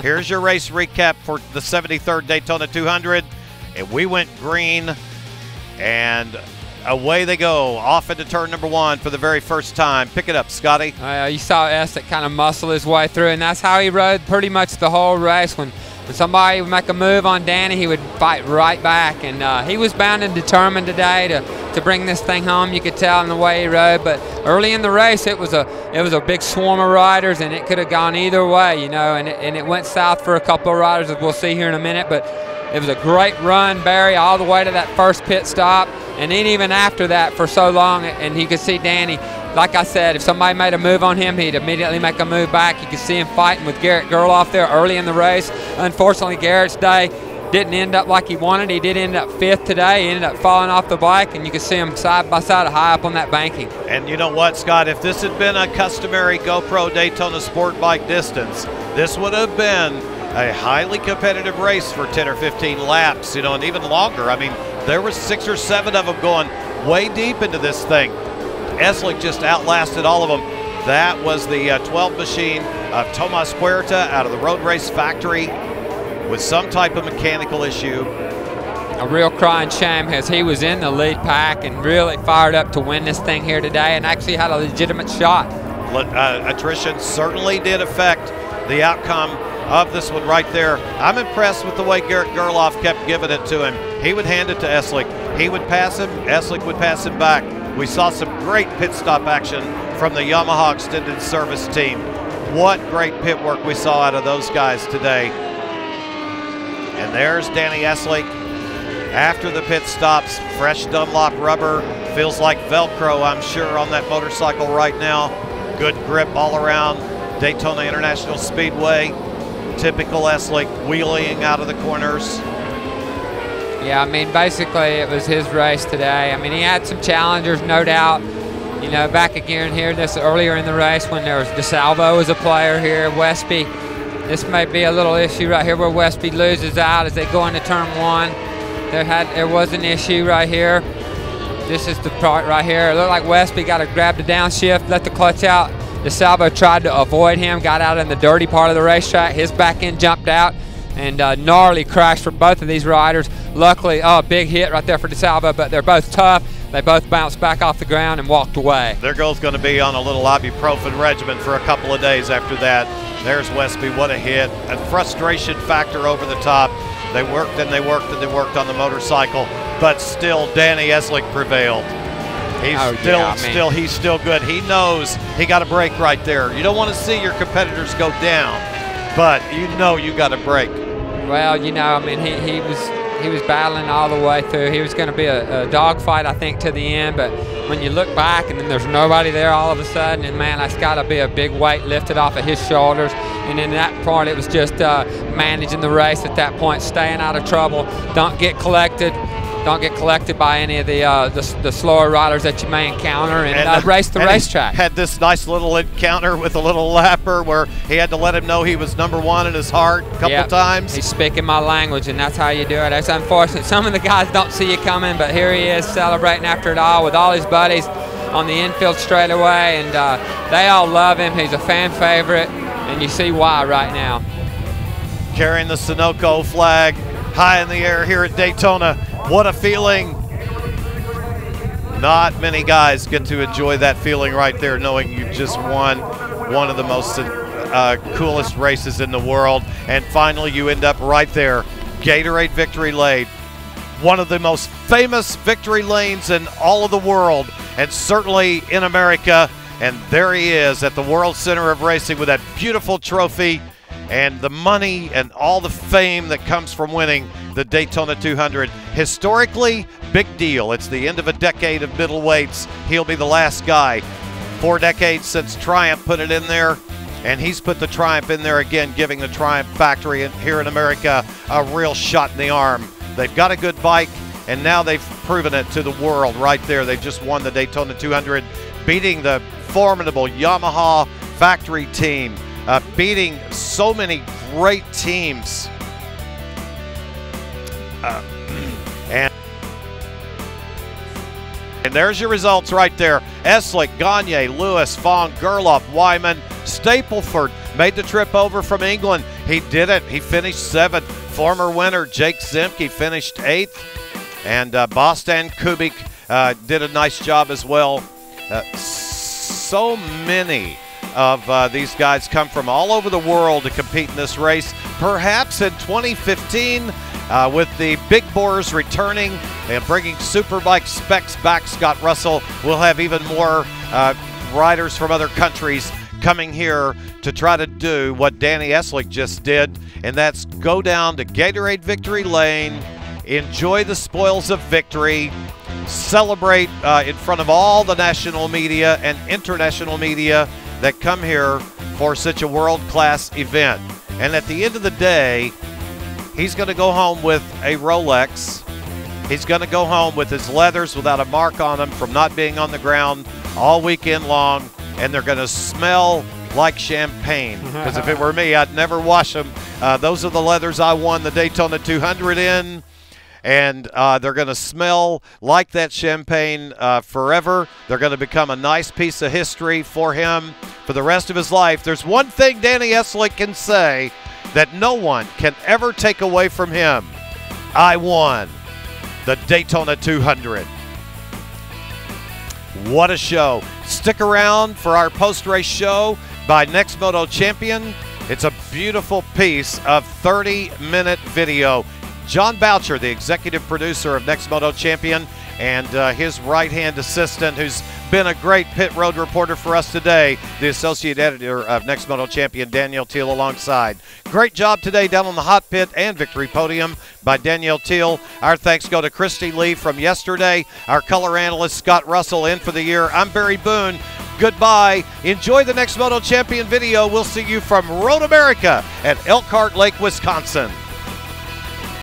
Here's your race recap for the 73rd Daytona 200. And we went green, and away they go, off into turn number 1 for the very first time. Pick it up, Scotty. You saw Eslick kind of muscle his way through, and that's how he rode pretty much the whole race. When somebody would make a move on Danny, he would fight right back, and he was bound and determined today to bring this thing home. You could tell in the way he rode, but early in the race it was a big swarm of riders, and it could have gone either way, you know, and it went south for a couple of riders, as we'll see here in a minute. But it was a great run, Barry, all the way to that first pit stop, and then even after that for so long. And you could see Danny, like I said, if somebody made a move on him, he'd immediately make a move back. You could see him fighting with Garrett Gerloff there early in the race. Unfortunately, Garrett's day didn't end up like he wanted. He did end up 5th today. He ended up falling off the bike, and you could see him side by side high up on that banking. And you know what, Scott? If this had been a customary GoPro Daytona SportBike distance, this would have been a highly competitive race for 10 or 15 laps, you know, and even longer. I mean, there were 6 or 7 of them going way deep into this thing. Eslick just outlasted all of them. That was the 12 machine of Tomas Puerta out of the Road Race Factory with some type of mechanical issue. A real crying shame, as he was in the lead pack and really fired up to win this thing here today, and actually had a legitimate shot. Attrition certainly did affect the outcome of this one right there. I'm impressed with the way Garrett Gerloff kept giving it to him. He would hand it to Eslick. He would pass him. Eslick would pass him back. We saw some great pit stop action from the Yamaha Extended Service team. What great pit work we saw out of those guys today. And there's Danny Eslick after the pit stops. Fresh Dunlop rubber. Feels like Velcro, I'm sure, on that motorcycle right now. Good grip all around. Daytona International Speedway. Typical Eslick, wheeling out of the corners. Yeah, I mean, basically it was his race today. I mean, he had some challengers, no doubt. You know, back again here, this earlier in the race when there was DeSalvo as a player here, Westby. This may be a little issue right here where Westby loses out as they go into turn 1. There was an issue right here. This is the part right here. It looked like Westby got to grab the downshift, let the clutch out. DeSalvo tried to avoid him, got out in the dirty part of the racetrack. His back end jumped out, and gnarly crash for both of these riders. Luckily, big hit right there for DeSalvo, but they're both tough. They both bounced back off the ground and walked away. Their girl's going to be on a little ibuprofen regimen for a couple of days after that. There's Westby, what a hit. A frustration factor over the top. They worked and they worked and they worked on the motorcycle, but still Danny Eslick prevailed. He's still good. He knows he got a break right there. You don't want to see your competitors go down, but you know you got a break. Well, you know, I mean, he was battling all the way through. He was going to be a dogfight, I think, to the end. But when you look back and then there's nobody there all of a sudden, and man, that's got to be a big weight lifted off of his shoulders. And in that part, it was just managing the race at that point, staying out of trouble. Don't get collected. Don't get collected by any of the slower riders that you may encounter, and race the racetrack. Had this nice little encounter with a little lapper where he had to let him know he was #1 in his heart a couple times. He's speaking my language, and that's how you do it. It's unfortunate. Some of the guys don't see you coming, but here he is celebrating after it all with all his buddies on the infield straightaway, and they all love him. He's a fan favorite, and you see why right now. Carrying the Sunoco flag high in the air here at Daytona. What a feeling. Not many guys get to enjoy that feeling right there, knowing you just won one of the most coolest races in the world. And finally, you end up right there, Gatorade Victory Lane, one of the most famous victory lanes in all of the world, and certainly in America. And there he is at the World Center of Racing with that beautiful trophy and the money and all the fame that comes from winning the Daytona 200. Historically, big deal. It's the end of a decade of middleweights. He'll be the last guy. 4 decades since Triumph put it in there, and he's put the Triumph in there again, giving the Triumph factory here in America a real shot in the arm. They've got a good bike, and now they've proven it to the world right there. They've just won the Daytona 200, beating the formidable Yamaha factory team, beating so many great teams. And there's your results right there. Eslick, Gagne, Lewis, Fong, Gerloff, Wyman, Stapleford made the trip over from England. He did it. He finished 7th. Former winner Jake Zemke finished 8th. And Bostan Kubik did a nice job as well. So many of these guys come from all over the world to compete in this race. Perhaps in 2015, with the big bores returning and bringing Superbike specs back, Scott Russell will have even more riders from other countries coming here to try to do what Danny Eslick just did, and that's go down to Gatorade Victory Lane, enjoy the spoils of victory, celebrate in front of all the national media and international media that come here for such a world-class event. And at the end of the day, he's going to go home with a Rolex. He's going to go home with his leathers without a mark on them from not being on the ground all weekend long, and they're going to smell like champagne. Because if it were me, I'd never wash them. Those are the leathers I won the Daytona 200 in, and they're going to smell like that champagne forever. They're going to become a nice piece of history for him for the rest of his life. There's one thing Danny Eslick can say that no one can ever take away from him. I won the Daytona 200. What a show. Stick around for our post-race show by Next Moto Champion. It's a beautiful piece of 30-minute video. John Boucher, the executive producer of Next Moto Champion, and his right-hand assistant, who's been a great pit road reporter for us today, the associate editor of Next Moto Champion, Danielle Teal, alongside. Great job today down on the hot pit and victory podium by Danielle Teal. Our thanks go to Christy Lee from yesterday, our color analyst Scott Russell in for the year. I'm Barry Boone. Goodbye. Enjoy the Next Moto Champion video. We'll see you from Road America at Elkhart Lake, Wisconsin.